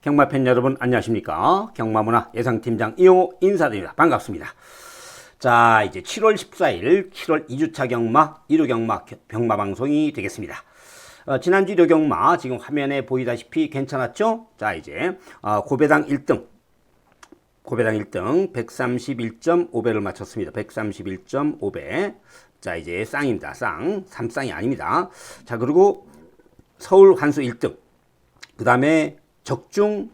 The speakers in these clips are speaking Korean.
경마팬 여러분 안녕하십니까? 경마문화 예상팀장 이용호 인사드립니다. 반갑습니다. 자, 이제 7월 14일 7월 2주차 경마 1호 경마 병마방송이 되겠습니다. 지난주 1호 경마 지금 화면에 보이다시피 괜찮았죠? 자, 이제 고배당 1등 131.5배를 맞췄습니다. 131.5배. 자, 이제 쌍입니다. 쌍. 3쌍이 아닙니다. 자, 그리고 서울 환수 1등. 그 다음에 적중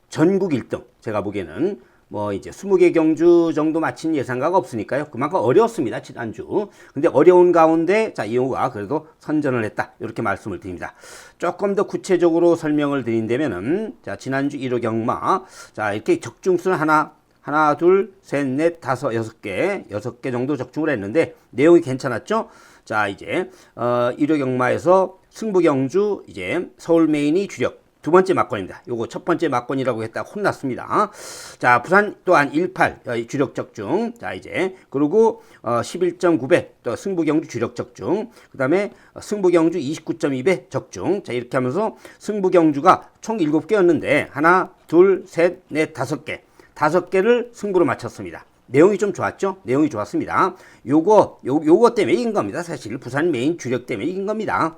전국 1등. 제가 보기에는 뭐 이제 20개 경주 정도 마친 예상가가 없으니까요. 그만큼 어려웠습니다. 지난주. 근데 어려운 가운데 자, 이용호가 그래도 선전을 했다. 이렇게 말씀을 드립니다. 조금 더 구체적으로 설명을 드린다면은 자, 지난주 1호 경마 자, 이렇게 적중수는 하나, 둘, 셋, 넷, 다섯, 여섯 개 정도 적중을 했는데 내용이 괜찮았죠? 자, 이제 1호 경마에서 승부 경주 이제 서울 메인이 주력 두 번째 막권입니다. 요거 첫 번째 막권이라고 했다가 혼났습니다. 자, 부산 또한 18 주력 적중. 자, 이제 그리고 11.9배 또 승부 경주 주력 적중. 그다음에 승부 경주 29.2배 적중. 자, 이렇게 하면서 승부 경주가 총 7개였는데 하나, 둘, 셋, 넷, 다섯 개. 5개를 승부로 맞췄습니다. 내용이 좀 좋았죠? 내용이 좋았습니다. 요거 때문에 이긴 겁니다. 사실 부산 메인 주력 때문에 이긴 겁니다.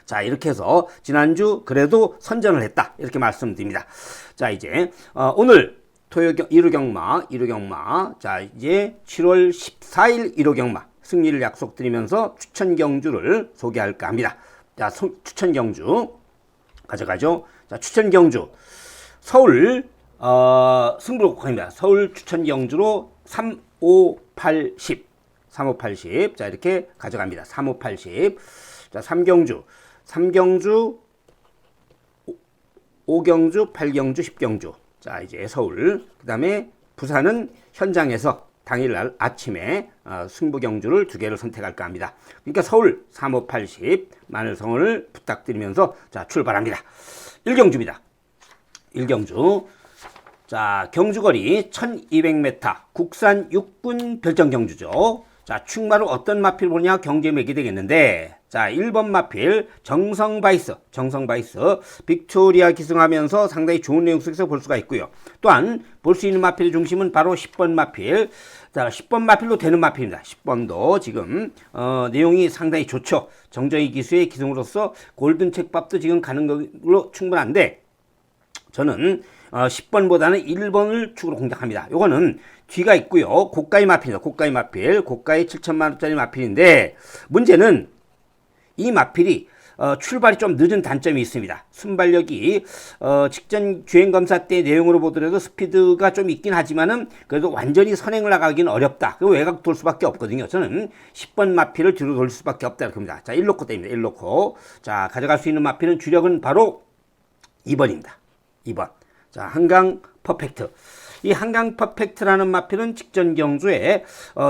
자, 이렇게 해서 지난주 그래도 선전을 했다. 이렇게 말씀드립니다. 자, 이제 오늘 토요 1호 경마. 자, 이제 7월 14일 1호 경마 승리를 약속드리면서 추천 경주를 소개할까 합니다. 자, 추천 경주 가져가죠. 자, 추천 경주 서울 승부로 합니다. 서울 추천 경주로 3, 5, 8, 10. 3, 5, 8, 10. 자, 이렇게 가져갑니다. 3, 5, 8, 10. 자, 3경주, 5경주, 8경주, 10경주. 자, 이제 서울. 그 다음에 부산은 현장에서 당일날 아침에 승부 경주를 2개를 선택할까 합니다. 그러니까 서울 3, 5, 8, 10 많은 성원을 부탁드리면서 자, 출발합니다. 1경주입니다. 1경주. 자, 경주거리 1200m 국산 육군 별정 경주죠. 자, 충마로 어떤 마필 보냐 경제 매기 되겠는데 자, 1번 마필 정성바이스 빅토리아 기승하면서 상당히 좋은 내용 속에서 볼 수가 있고요. 또한 볼 수 있는 마필의 중심은 바로 10번 마필. 자, 10번 마필로 되는 마필입니다. 10번도 지금 내용이 상당히 좋죠. 정정희 기수의 기승으로서 골든 책밥도 지금 가는 걸로 충분한데 저는 10번보다는 1번을 축으로 공략합니다. 요거는 뒤가 있고요. 고가의 마필입니다. 고가의 7천만원짜리 마필인데 문제는 이 마필이 출발이 좀 늦은 단점이 있습니다. 순발력이 직전 주행검사 때 내용으로 보더라도 스피드가 좀 있긴 하지만은 그래도 완전히 선행을 나가기는 어렵다. 그리고 외곽 돌 수밖에 없거든요. 저는 10번 마필을 뒤로 돌릴 수밖에 없다 이렇게 합니다. 자, 1로코 때입니다. 1로코. 자, 가져갈 수 있는 마필은 주력은 바로 2번입니다. 2번. 자, 한강 퍼펙트. 이 한강 퍼펙트라는 마필은 직전 경주에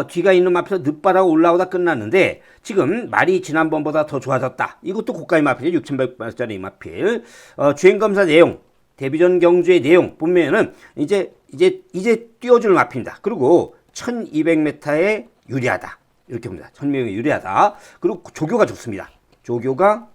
뒤가 있는 마필에서 늦바라고 올라오다 끝났는데 지금 말이 지난번보다 더 좋아졌다. 이것도 고가의 마필이에요. 6,100만원짜리 마필. 주행검사 내용, 데뷔전 경주의 내용 보면은 이제 띄워줄 마필입니다. 그리고 1200m에 유리하다. 이렇게 봅니다. 1200m에 유리하다. 그리고 조교가 좋습니다. 조교가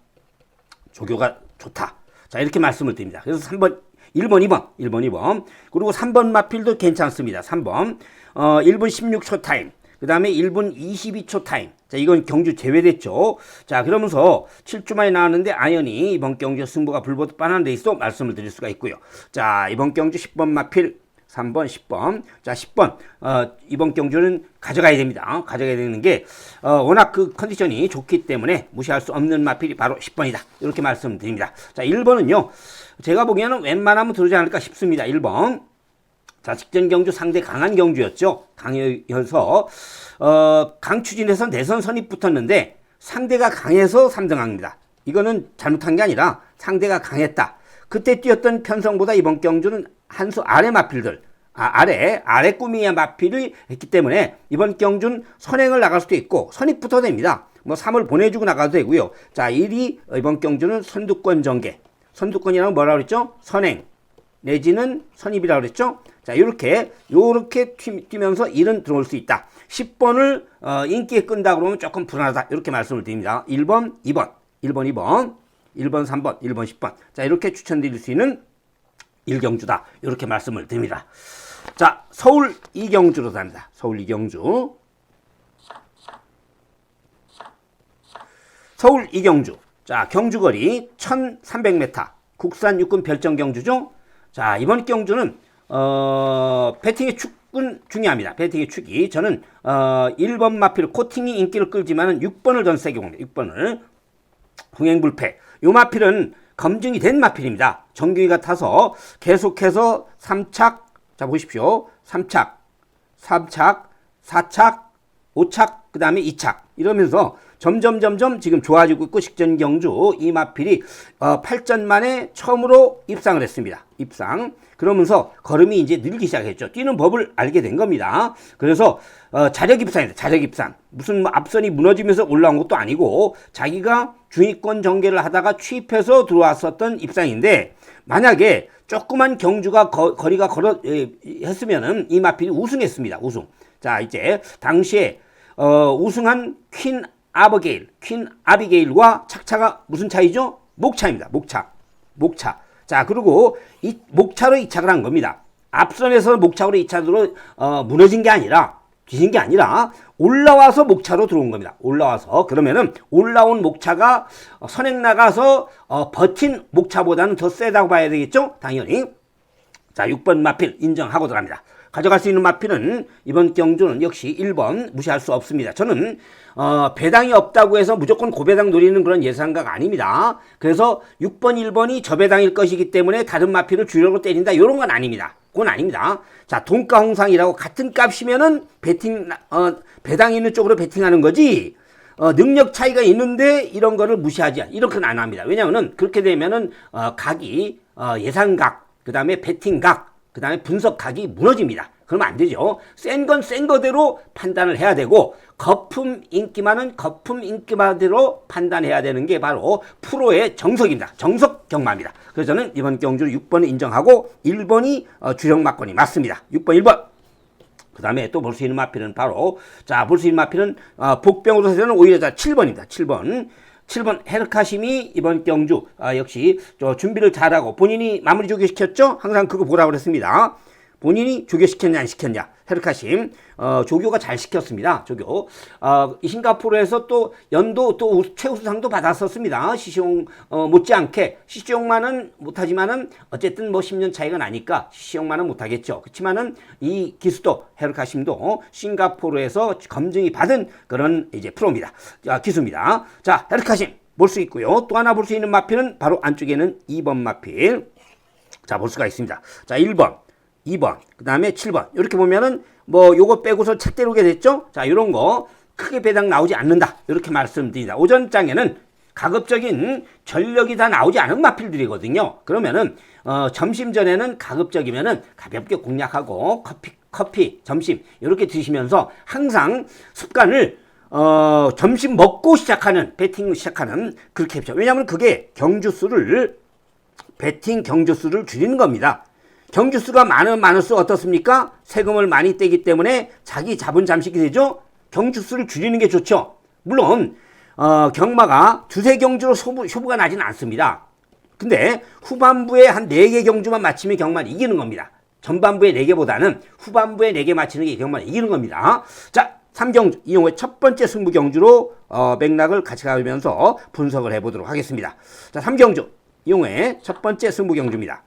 좋다. 자, 이렇게 말씀을 드립니다. 그래서 1번, 2번. 그리고 3번 마필도 괜찮습니다. 3번. 1분 16초 타임. 그 다음에 1분 22초 타임. 자, 이건 경주 제외됐죠. 자, 그러면서 7주 만에 나왔는데 아연히 이번 경주 승부가 불보듯 빤한 레이스도 말씀을 드릴 수가 있고요. 자, 이번 경주 10번 마필. 3번, 10번. 자, 10번. 이번 경주는 가져가야 됩니다. 가져가야 되는 게, 워낙 그 컨디션이 좋기 때문에 무시할 수 없는 마필이 바로 10번이다. 이렇게 말씀드립니다. 자, 1번은요. 제가 보기에는 웬만하면 들어오지 않을까 싶습니다. 1번. 자, 직전 경주 상대 강한 경주였죠. 강해서, 강추진에서 내선 선입 붙었는데 상대가 강해서 3등합니다. 이거는 잘못한 게 아니라 상대가 강했다. 그때 뛰었던 편성보다 이번 경주는 한 수 아래 마필들, 아래 꾸미야 마필이 했기 때문에 이번 경주는 선행을 나갈 수도 있고 선입부터 됩니다. 뭐 3을 보내주고 나가도 되고요. 자, 1위 이번 경주는 선두권 전개. 선두권이라고 뭐라고 그랬죠? 선행 내지는 선입이라고 그랬죠? 자, 요렇게 뛰면서 1은 들어올 수 있다. 10번을 인기에 끈다 그러면 조금 불안하다. 이렇게 말씀을 드립니다. 1번, 2번, 1번, 2번, 1번, 3번, 1번, 10번. 자, 이렇게 추천드릴 수 있는 1경주다. 이렇게 말씀을 드립니다. 자, 서울 이경주로 갑니다. 서울 이경주. 서울 이경주. 자, 경주거리 1300m. 국산 육군 별정 경주죠. 자, 이번 경주는 배팅의 축은 중요합니다. 배팅의 축이. 저는 1번 마필 코팅이 인기를 끌지만은 6번을 전 세게 봅니다. 6번을. 흥행불패. 요 마필은 검증이 된 마필입니다. 정규이가 타서 계속해서 3착, 자 보십시오. 3착, 3착, 4착, 5착, 그 다음에 2착 이러면서 점점 지금 좋아지고 있고 직전 경주 이 마필이 8전 만에 처음으로 입상을 했습니다. 입상. 그러면서 걸음이 이제 늘기 시작했죠. 뛰는 법을 알게 된 겁니다. 그래서 자력 입상입니다. 자력 입상. 무슨 뭐 앞선이 무너지면서 올라온 것도 아니고 자기가 중위권 전개를 하다가 취입해서 들어왔었던 입상인데 만약에 조그만 경주가 거리가 했으면은 이 마필이 우승했습니다. 우승. 자, 이제 당시에 우승한 퀸 아비게일과 착차가 무슨 차이죠? 목차입니다. 목차. 자, 그리고 이 목차로 이착을 한 겁니다. 앞선에서 목차로 이착으로 무너진 게 아니라 뒤진 게 아니라 올라와서 목차로 들어온 겁니다. 올라와서 그러면은 올라온 목차가 선행 나가서 버틴 목차보다는 더 세다고 봐야 되겠죠? 당연히. 자, 6번 마필 인정하고 들어갑니다. 가져갈 수 있는 마필은 이번 경주는 역시 1번 무시할 수 없습니다. 저는 배당이 없다고 해서 무조건 고배당 노리는 그런 예상가가 아닙니다. 그래서 6번, 1번이 저배당일 것이기 때문에 다른 마필을 주력으로 때린다 이런 건 아닙니다. 그건 아닙니다. 자, 동가 홍상이라고 같은 값이면은 배당 있는 쪽으로 배팅하는 거지. 능력 차이가 있는데 이런 거를 무시하지 이렇게는 안 합니다. 왜냐하면은 그렇게 되면은 각이 예상각, 그 다음에 배팅각, 그 다음에 분석각이 무너집니다. 그러면 안 되죠. 센 건 센 거대로 판단을 해야 되고 거품 인기만은 거품 인기만대로 판단해야 되는 게 바로 프로의 정석입니다. 정석 경마입니다. 그래서 저는 이번 경주를 6번을 인정하고 1번이 주력 막건이 맞습니다. 6번 1번. 그 다음에 또 볼 수 있는 마필은 바로 자, 볼 수 있는 마필은 복병으로 해서는 오히려 7번입니다. 7번 헤르카심이 이번 경주 역시 준비를 잘하고 본인이 마무리 조교시켰죠? 항상 그거 보라고 그랬습니다. 본인이 조교시켰냐 안 시켰냐. 헤르카심 조교가 잘 시켰습니다. 조교. 싱가포르에서 또 연도 또 최우수상도 받았었습니다. 시시용 못지않게 시시용만은 못하지만은 어쨌든 뭐 10년 차이가 나니까 시시용만은 못하겠죠. 그렇지만은 이 기수도 헤르카심도 싱가포르에서 검증이 받은 그런 이제 프로입니다. 기수입니다. 자, 헤르카심 볼 수 있고요. 또 하나 볼 수 있는 마필은 바로 안쪽에는 2번 마필. 자, 볼 수가 있습니다. 자, 1번. 2번, 그 다음에 7번. 이렇게 보면은 뭐 요거 빼고서 책대로게 됐죠? 자, 요런 거 크게 배당 나오지 않는다. 이렇게 말씀드립니다. 오전장에는 가급적인 전력이 다 나오지 않은 마필들이거든요. 그러면은 점심 전에는 가급적이면은 가볍게 공략하고 커피 점심 이렇게 드시면서 항상 습관을 점심 먹고 배팅 시작하는 그렇게 해죠. 왜냐하면 그게 배팅 경주수를 줄이는 겁니다. 경주수가 많을수록 어떻습니까? 세금을 많이 떼기 때문에 자기 자본 잠식이 되죠? 경주수를 줄이는 게 좋죠. 물론 경마가 두세 경주로 효부가 나지는 않습니다. 근데 후반부에 한 4개 경주만 맞추면 경마는 이기는 겁니다. 전반부에 4개보다는 후반부에 4개 맞추는 게 경마는 이기는 겁니다. 자, 3경주 이용의 첫 번째 승부 경주로 맥락을 같이 가면서 분석을 해보도록 하겠습니다. 자, 3경주 이용의 첫 번째 승부 경주입니다.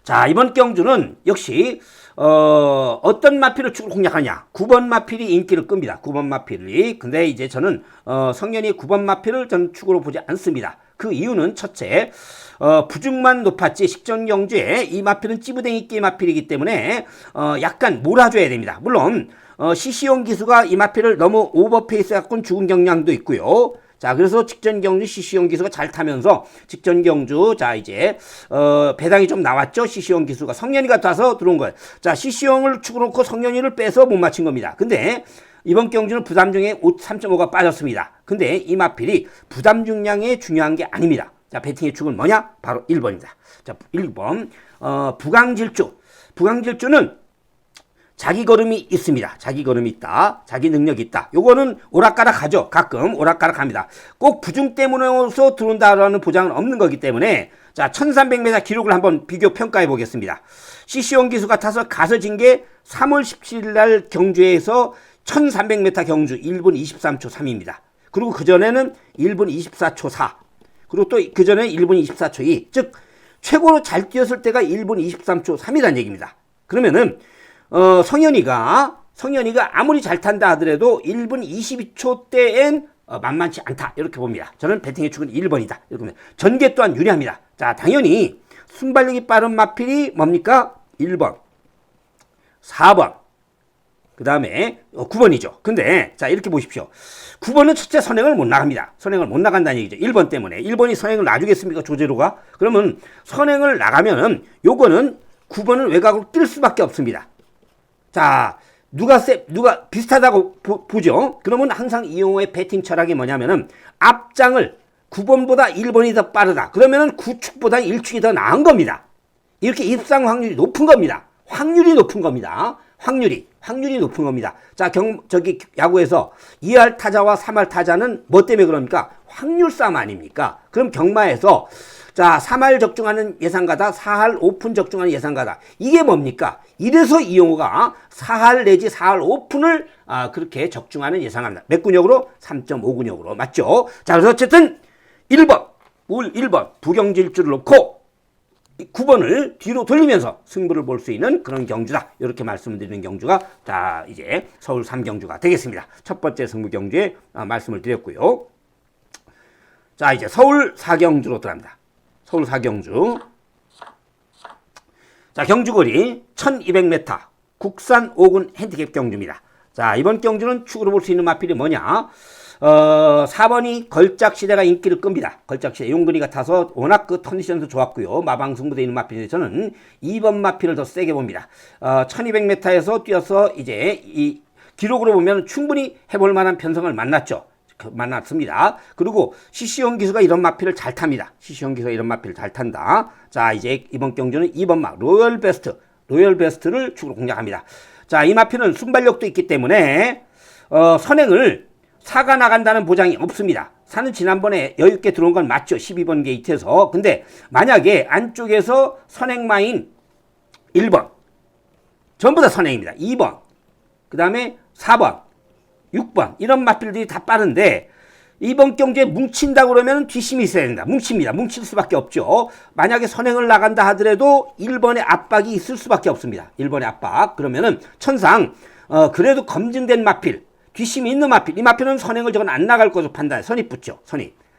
자, 이번 경주는 역시 어떤 마필을 축으로 공략하냐. 9번 마필이 인기를 끕니다. 9번 마필이. 근데 이제 저는 성년이 9번 마필을 전 축으로 보지 않습니다. 그 이유는 첫째, 부중만 높았지 식전 경주에 이 마필은 찌부댕이 끼 마필이기 때문에 약간 몰아줘야 됩니다. 물론 시시용 기수가 이 마필을 너무 오버페이스 갖고는 죽은 경향도 있고요. 자, 그래서 직전 경주 시시용 기수가 잘 타면서 직전 경주 자 이제 배당이 좀 나왔죠. 시시용 기수가 성년이가 타서 들어온 거예요. 자, 시시용을 축으로 놓고 성년이를 빼서 못 맞힌 겁니다. 근데 이번 경주는 부담 중에 3.5가 빠졌습니다. 근데 이 마필이 부담 중량이 중요한 게 아닙니다. 자, 배팅의 축은 뭐냐? 바로 1번입니다. 자, 1번 부강질주. 부강질주는 자기 걸음이 있습니다. 자기 걸음이 있다. 자기 능력이 있다. 요거는 오락가락하죠. 가끔 오락가락합니다. 꼭 부중 때문에서 들어온다라는 보장은 없는 거기 때문에 자 1300m 기록을 한번 비교 평가해 보겠습니다. 시시온 기수가 타서 가서진 게 3월 17일 날 경주에서 1300m 경주 1분 23초 3입니다. 그리고 그전에는 1분 24초 4. 그리고 또 그전에 1분 24초 2. 즉 최고로 잘 뛰었을 때가 1분 23초 3이라는 얘기입니다. 그러면은 성현이가 아무리 잘 탄다 하더라도 1분 22초 때엔 만만치 않다. 이렇게 봅니다. 저는 배팅의 축은 1번이다. 이렇게 봅니다. 전개 또한 유리합니다. 자, 당연히 순발력이 빠른 마필이 뭡니까? 1번, 4번, 그 다음에 9번이죠. 근데 자 이렇게 보십시오. 9번은 첫째 선행을 못 나갑니다. 선행을 못 나간다는 얘기죠. 1번 때문에. 1번이 선행을 놔주겠습니까? 조제로가? 그러면 선행을 나가면은 요거는 9번은 외곽으로 뛸 수밖에 없습니다. 자, 누가 비슷하다고 보죠? 그러면 항상 이용호의 배팅 철학이 뭐냐면은 앞장을 9번보다 1번이 더 빠르다. 그러면은 9축보다 1축이 더 나은 겁니다. 이렇게 입상 확률이 높은 겁니다. 확률이 높은 겁니다. 확률이 높은 겁니다. 자, 저기 야구에서 2할 타자와 3할 타자는 뭐 때문에 그럽니까? 확률 싸움 아닙니까? 그럼 경마에서 자, 3할 적중하는 예상가다, 4할 오픈 적중하는 예상가다. 이게 뭡니까? 이래서 이용호가 4할 내지 4할 오픈을 그렇게 적중하는 예상합니다. 몇 근역으로? 3.5근역으로. 맞죠? 자, 그래서 어쨌든 1번 부경질주를 놓고 9번을 뒤로 돌리면서 승부를 볼 수 있는 그런 경주다. 이렇게 말씀을 드리는 경주가 자 이제 서울 3경주가 되겠습니다. 첫 번째 승부 경주에 말씀을 드렸고요. 자 이제 서울 4경주로 들어갑니다. 서울 4경주. 자 경주거리 1200m 국산 5군 핸디캡 경주입니다. 자 이번 경주는 축으로 볼 수 있는 마필이 뭐냐? 4번이 걸작시대가 인기를 끕니다. 걸작시대 용근이가 타서 워낙 그 컨디션도 좋았고요. 마방승부되어 있는 마필인데 저는 2번 마필을 더 세게 봅니다. 1200m에서 뛰어서 이제 이 기록으로 보면 충분히 해볼 만한 편성을 만났습니다. 그리고 시시온 기수가 이런 마필을 잘 탑니다. 시시온 기수가 이런 마필을 잘 탄다. 자 이제 이번 경주는 2번 마 로열 베스트를 축으로 공략합니다. 자 이 마필은 순발력도 있기 때문에 선행을 4가 나간다는 보장이 없습니다. 4는 지난번에 여유있게 들어온 건 맞죠. 12번 게이트에서. 근데 만약에 안쪽에서 선행마인 1번 전부 다 선행입니다. 2번 그 다음에 4번 6번 이런 마필들이 다 빠른데 이번 경주에 뭉친다 그러면 뒷심이 있어야 된다. 뭉칠 수밖에 없죠. 만약에 선행을 나간다 하더라도 1번의 압박이 있을 수밖에 없습니다. 1번의 압박. 그러면은 천상 그래도 검증된 마필 뒷심이 있는 마필. 이 마필은 선행을 저건 안 나갈 것으로 판단. 선입 붙죠.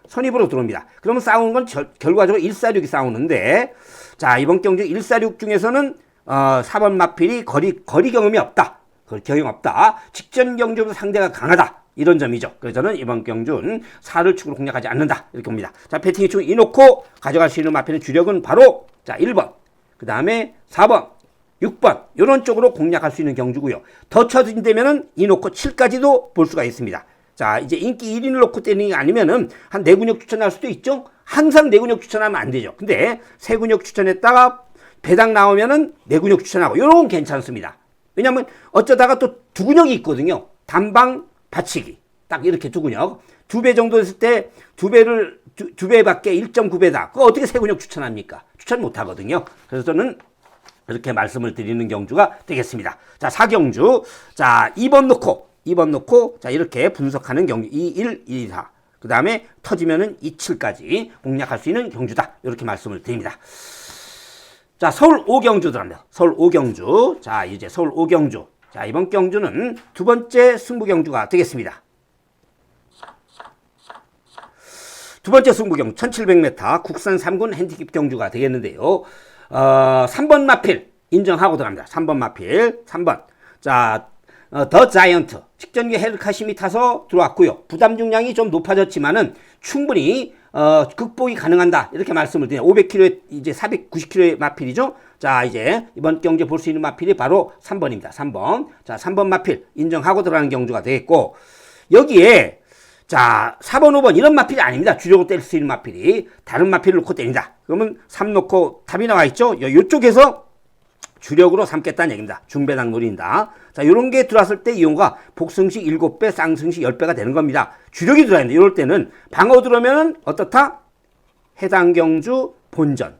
선입으로 들어옵니다. 그러면 싸우는 건 결과적으로 146이 싸우는데 자 이번 경주 146 중에서는 4번 마필이 거리 경험이 없다. 직전 경주보다 상대가 강하다. 이런 점이죠. 그래서 저는 이번 경주는 4를 축으로 공략하지 않는다. 이렇게 봅니다. 자 배팅의 축을 이놓고 가져갈 수 있는 마필의 주력은 바로 자 1번 그 다음에 4번 6번 이런 쪽으로 공략할 수 있는 경주고요. 더 쳐진다면은 이 놓고 7까지도 볼 수가 있습니다. 자 이제 인기 1인을 놓고 때리는 게 아니면은 한 4근역 추천할 수도 있죠. 항상 4근역 추천하면 안 되죠. 근데 3근역 추천했다가 배당 나오면은 4근역 추천하고 이런 건 괜찮습니다. 왜냐면 어쩌다가 또 2근역이 있거든요. 단방 받치기 딱 이렇게 2근역 2배 정도 됐을 때 2배밖에 1.9배다. 그거 어떻게 3근역 추천합니까? 추천 못 하거든요. 그래서 저는 이렇게 말씀을 드리는 경주가 되겠습니다. 자, 4경주. 자, 2번 놓고, 자, 이렇게 분석하는 경주. 2, 1, 2, 4. 그 다음에 터지면은 2, 7까지 공략할 수 있는 경주다. 이렇게 말씀을 드립니다. 자, 서울 5경주 들어갑니다. 서울 5경주. 자, 이제 서울 5경주. 자, 이번 경주는 두 번째 승부 경주가 되겠습니다. 두 번째 승부 경주. 1700m 국산 3군 핸디캡 경주가 되겠는데요. 3번 마필 인정하고 들어갑니다. 3번 마필 3번 자 더 자이언트 직전기 헤르카심이 타서 들어왔고요. 부담 중량이 좀 높아졌지만은 충분히 극복이 가능한다 이렇게 말씀을 드려요. 500kg에 이제 490kg의 마필이죠. 자 이제 이번 경주에 볼 수 있는 마필이 바로 3번입니다. 3번 자 3번 마필 인정하고 들어가는 경주가 되겠고 여기에 자 4번 5번 이런 마필이 아닙니다. 주력으로 때릴 수 있는 마필이 다른 마필을 놓고 때린다. 그러면 3 놓고 답이 나와 있죠. 이쪽에서 주력으로 삼겠다는 얘기입니다. 중배당 노린다. 자, 요런 게 들어왔을 때 이용가 복승식 7배, 쌍승식 10배가 되는 겁니다. 주력이 들어야 된다. 이럴 때는 방어 들어오면은 어떻다? 해당 경주 본전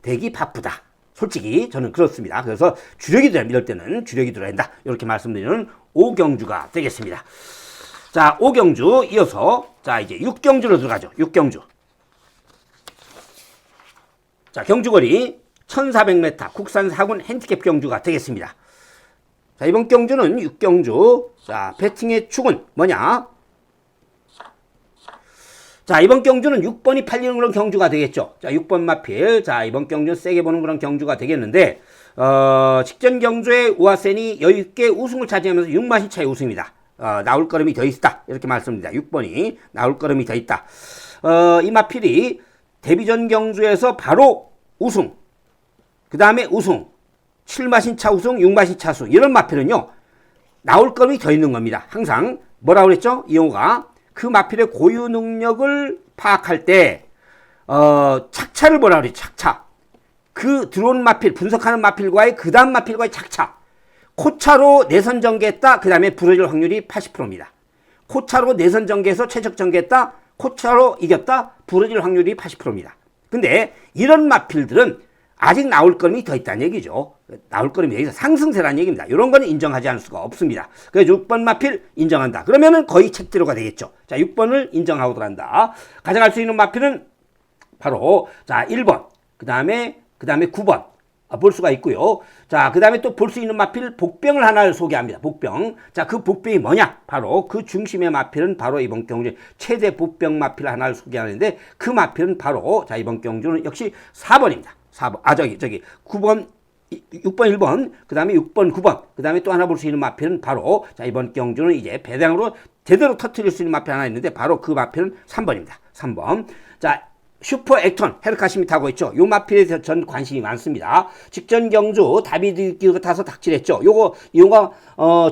되기 바쁘다. 솔직히 저는 그렇습니다. 그래서 주력이 들어야 이럴 때는 주력이 들어야 된다. 이렇게 말씀드리는 5경주가 되겠습니다. 자, 5경주 이어서 자, 이제 6경주로 들어가죠. 6경주. 자, 경주거리 1400m 국산 4군 핸디캡 경주가 되겠습니다. 자, 이번 경주는 6경주. 자, 배팅의 축은 뭐냐? 자, 이번 경주는 6번이 팔리는 그런 경주가 되겠죠. 자, 6번 마필. 자, 이번 경주는 세게 보는 그런 경주가 되겠는데, 직전 경주에 우아센이 여유있게 우승을 차지하면서 6마신 차의 우승입니다. 나올 걸음이 더 있다. 이렇게 말씀드립니다. 6번이 나올 걸음이 더 있다. 이 마필이 데뷔전 경주에서 바로 우승, 그 다음에 우승, 7마신 차 우승, 6마신 차 우승. 이런 마필은요, 나올 걸음이 더 있는 겁니다. 항상 뭐라고 그랬죠? 이용호가 그 마필의 고유 능력을 파악할 때, 착차를 뭐라 그래, 착차. 그 들어온 마필, 분석하는 마필과의 그 다음 마필과의 착차. 코차로 내선 전개했다. 그 다음에 부러질 확률이 80%입니다. 코차로 내선 전개해서 최적 전개했다. 코차로 이겼다. 부러질 확률이 80%입니다. 근데 이런 마필들은 아직 나올 걸음이 더 있다는 얘기죠. 나올 걸음이 여기서 상승세라는 얘기입니다. 이런 거는 인정하지 않을 수가 없습니다. 그래서 6번 마필 인정한다. 그러면은 거의 책대로가 되겠죠. 자, 6번을 인정하고 들어간다. 가져갈 수 있는 마필은 바로 자, 1번, 그 다음에 9번 볼 수가 있고요. 자, 그 다음에 또 볼 수 있는 마필 복병을 하나를 소개합니다. 복병. 자, 그 복병이 뭐냐? 바로 그 중심의 마필은 바로 이번 경주 최대 복병 마필 하나를 소개하는데 그 마필은 바로 자, 이번 경주는 역시 4번입니다. 4번. 9번, 6번, 1번, 그 다음에 6번, 9번, 그 다음에 또 하나 볼 수 있는 마필은 바로, 자, 이번 경주는 이제 배당으로 제대로 터뜨릴 수 있는 마필 하나 있는데, 바로 그 마필은 3번입니다. 3번. 자, 슈퍼 액턴, 헤르카심이 타고 있죠. 요 마필에 대해서 전 관심이 많습니다. 직전 경주 다비드 기가 타서 닥칠했죠. 이거가,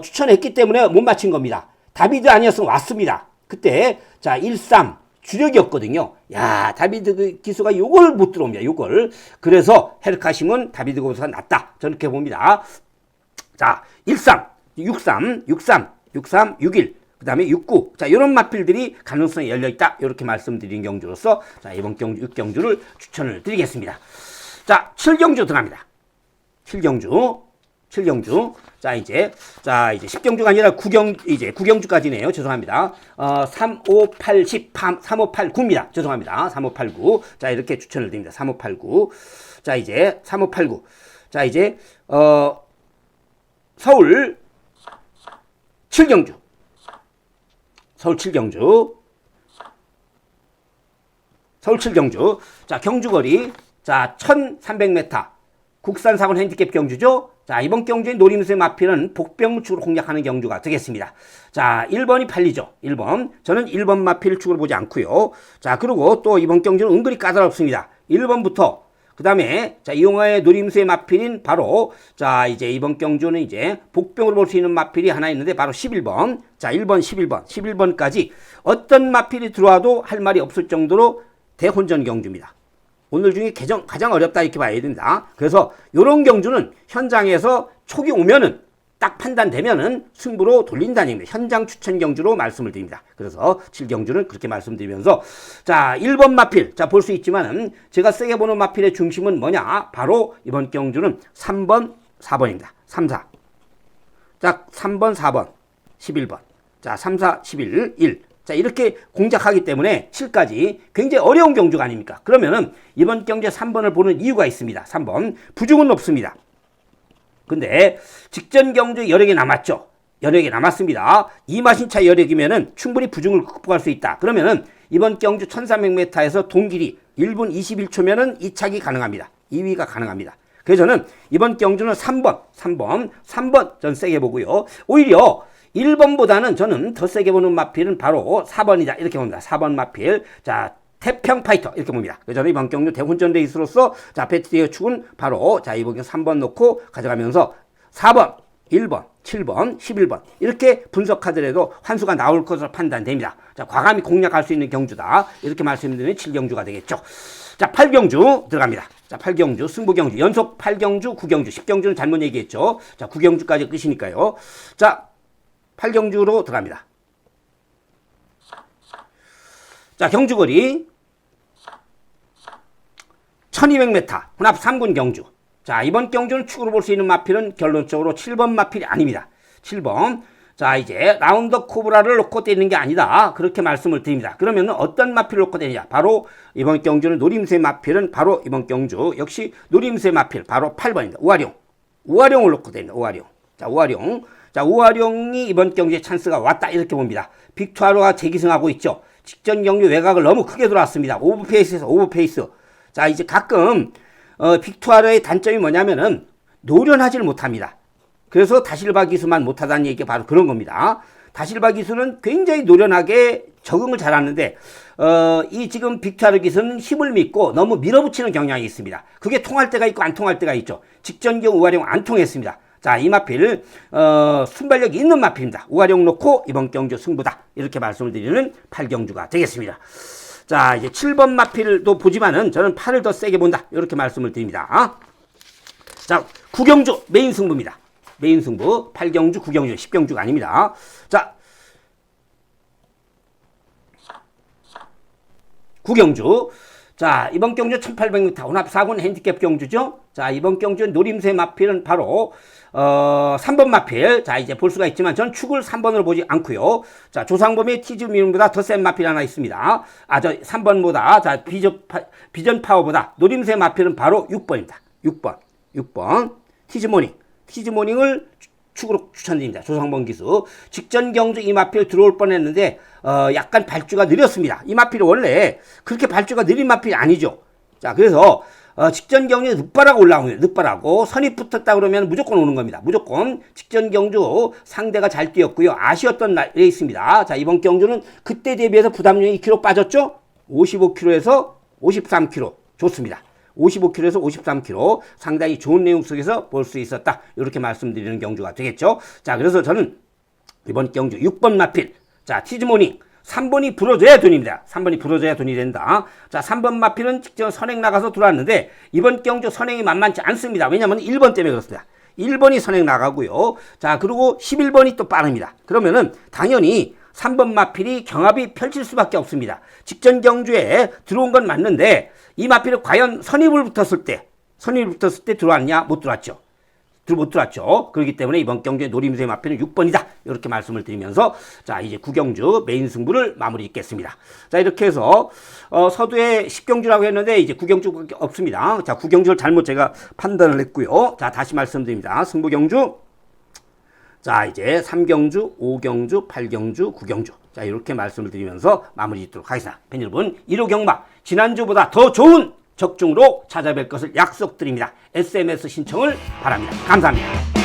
추천했기 때문에 못 맞힌 겁니다. 다비드 아니었으면 왔습니다. 그때, 자, 1-3. 주력이었거든요. 야, 다비드 기수가 요걸 못 들어옵니다. 요걸. 그래서 헤르카심은 다비드 기수가 낫다. 저는 이렇게 봅니다. 자, 13, 63, 63, 63, 61, 그 다음에 69. 자, 요런 마필들이 가능성이 열려있다. 이렇게 말씀드린 경주로서, 자, 이번 경주, 6경주를 추천을 드리겠습니다. 자, 7경주 들어갑니다. 7경주. 자, 이제 10경주가 아니라 9경주까지네요. 죄송합니다. 3, 5, 8, 10, 3, 5, 8, 9입니다. 죄송합니다. 3, 5, 8, 9. 자, 이렇게 추천을 드립니다. 3, 5, 8, 9. 자, 이제 3, 5, 8, 9. 자, 이제, 서울 7경주. 서울 7경주. 자, 경주거리. 자, 1300m. 국산 4군 핸디캡 경주죠. 자, 이번 경주의 노림수의 마필은 복병무축으로 공략하는 경주가 되겠습니다. 자, 1번이 팔리죠. 1번. 저는 1번 마필 축으로 보지 않고요. 자, 그리고 또 이번 경주는 은근히 까다롭습니다. 1번부터 그 다음에 자, 이용화의 노림수의 마필인 바로 자, 이제 이번 경주는 이제 복병으로 볼 수 있는 마필이 하나 있는데 바로 11번. 자, 1번, 11번까지 어떤 마필이 들어와도 할 말이 없을 정도로 대혼전 경주입니다. 오늘 중에 가장 어렵다 이렇게 봐야 됩니다. 그래서 이런 경주는 현장에서 촉이 오면은 딱 판단되면은 승부로 돌린다는 얘기입니다. 현장 추천 경주로 말씀을 드립니다. 그래서 7경주는 그렇게 말씀드리면서 자, 1번 마필. 자, 볼 수 있지만은 제가 세게 보는 마필의 중심은 뭐냐? 바로 이번 경주는 3번, 4번입니다. 3, 4. 자, 3번, 4번, 11번. 자, 3, 4, 11, 1. 자, 이렇게 공략하기 때문에 7까지 굉장히 어려운 경주가 아닙니까? 그러면은 이번 경주에 3번을 보는 이유가 있습니다. 3번. 부중은 높습니다. 근데 직전 경주 여력이 남았죠. 여력이 남았습니다. 2마신차 여력이면은 충분히 부중을 극복할 수 있다. 그러면은 이번 경주 1300m에서 동길이 1분 21초면은 2착이 가능합니다. 2위가 가능합니다. 그래서 저는 이번 경주는 3번 전 세게 보고요. 오히려 1번보다는 저는 더 세게 보는 마필은 바로 4번이다. 이렇게 봅니다. 4번 마필. 자, 태평 파이터. 이렇게 봅니다. 그래서 저는 이번 경주 대혼전 레이스로서 자, 배트리의 축은 바로 자, 이번 경주 3번 놓고 가져가면서 4번, 1번, 7번, 11번. 이렇게 분석하더라도 환수가 나올 것으로 판단됩니다. 자, 과감히 공략할 수 있는 경주다. 이렇게 말씀드리면 7경주가 되겠죠. 자, 8경주 들어갑니다. 자, 8경주, 승부경주, 연속 8경주, 9경주, 10경주는 잘못 얘기했죠. 자, 9경주까지 끝이니까요. 자, 8경주로 들어갑니다. 자, 경주거리 1200m, 혼합 3군 경주. 자, 이번 경주는 축으로 볼 수 있는 마필은 결론적으로 7번 마필이 아닙니다. 7번. 자, 이제 라운더 코브라를 놓고 때리는 게 아니다. 그렇게 말씀을 드립니다. 그러면 어떤 마필을 놓고 때리냐? 바로 이번 경주는 노림수의 마필은 바로 이번 경주 역시 노림수의 마필 바로 8번입니다. 우아룡. 우아룡을 놓고 때립니다. 우아룡. 자, 우아룡. 자, 우아룡이 이번 경주에 찬스가 왔다 이렇게 봅니다. 빅투아로가 재기승하고 있죠. 직전 경주 외곽을 너무 크게 돌아왔습니다. 오버페이스에서 오버페이스. 자, 이제 가끔 빅투아로의 단점이 뭐냐면은 노련하지를 못합니다. 그래서 다실바 기수만 못하다는 얘기가 바로 그런 겁니다. 다실바 기수는 굉장히 노련하게 적응을 잘하는데 이 지금 빅투아로 기수는 힘을 믿고 너무 밀어붙이는 경향이 있습니다. 그게 통할 때가 있고 안 통할 때가 있죠. 직전경 우아룡 안 통했습니다. 자, 이 마필 순발력이 있는 마필입니다. 우아룡 놓고 이번 경주 승부다. 이렇게 말씀을 드리는 8경주가 되겠습니다. 자, 이제 7번 마필도 보지만은 저는 8을 더 세게 본다. 이렇게 말씀을 드립니다. 자, 9경주 메인 승부입니다. 메인 승부 8경주, 9경주, 10경주가 아닙니다. 자, 9경주. 자, 이번 경주 1800m 혼합 4군 핸디캡 경주죠. 자, 이번 경주 노림수의 마필은 바로 3번 마필. 자, 이제 볼 수가 있지만 전 축을 3번으로 보지 않고요. 자, 조상범의 티즈미움보다 더 센 마필 하나 있습니다. 저 3번보다 자, 비전 파워보다 노림수의 마필은 바로 6번입니다. 6번. 티즈모닝. 티즈모닝을 축으로 추천드립니다. 조상범 기수. 직전 경주 이 마필 들어올 뻔했는데 약간 발주가 느렸습니다. 이 마필이 원래 그렇게 발주가 느린 마필이 아니죠. 자, 그래서 직전 경주에 늦바라고 올라오면 늦바라고 선입 붙었다 그러면 무조건 오는 겁니다. 무조건 직전 경주 상대가 잘 뛰었고요. 아쉬웠던 레이스입니다. 자, 이번 경주는 그때 대비해서 부담력이 2kg 빠졌죠. 55kg에서 53kg 좋습니다. 55kg에서 53kg 상당히 좋은 내용 속에서 볼 수 있었다. 이렇게 말씀드리는 경주가 되겠죠. 자, 그래서 저는 이번 경주 6번 마필. 자, 티즈모닝. 3번이 불어줘야 돈입니다. 3번이 불어줘야 돈이 된다. 자, 3번 마필은 직전 선행 나가서 들어왔는데 이번 경주 선행이 만만치 않습니다. 왜냐하면 1번 때문에 그렇습니다. 1번이 선행 나가고요. 자, 그리고 11번이 또 빠릅니다. 그러면은 당연히 3번 마필이 경합이 펼칠 수밖에 없습니다. 직전 경주에 들어온 건 맞는데 이 마필이 과연 선입을 붙었을 때 들어왔냐? 못 들어왔죠. 못 들어왔죠. 그렇기 때문에 이번 경주의 노림수의 마필은 6번이다. 이렇게 말씀을 드리면서 자, 이제 9경주 메인 승부를 마무리 짓겠습니다. 자, 이렇게 해서 서두에 10경주라고 했는데 이제 9경주가 없습니다. 자, 9경주를 잘못 제가 판단을 했고요. 자, 다시 말씀드립니다. 승부경주. 자, 이제 3경주, 5경주, 8경주, 9경주. 자, 이렇게 말씀을 드리면서 마무리 짓도록 하겠습니다. 팬 여러분, 1호 경마 지난주보다 더 좋은 적중으로 찾아뵐 것을 약속드립니다. SMS 신청을 바랍니다. 감사합니다.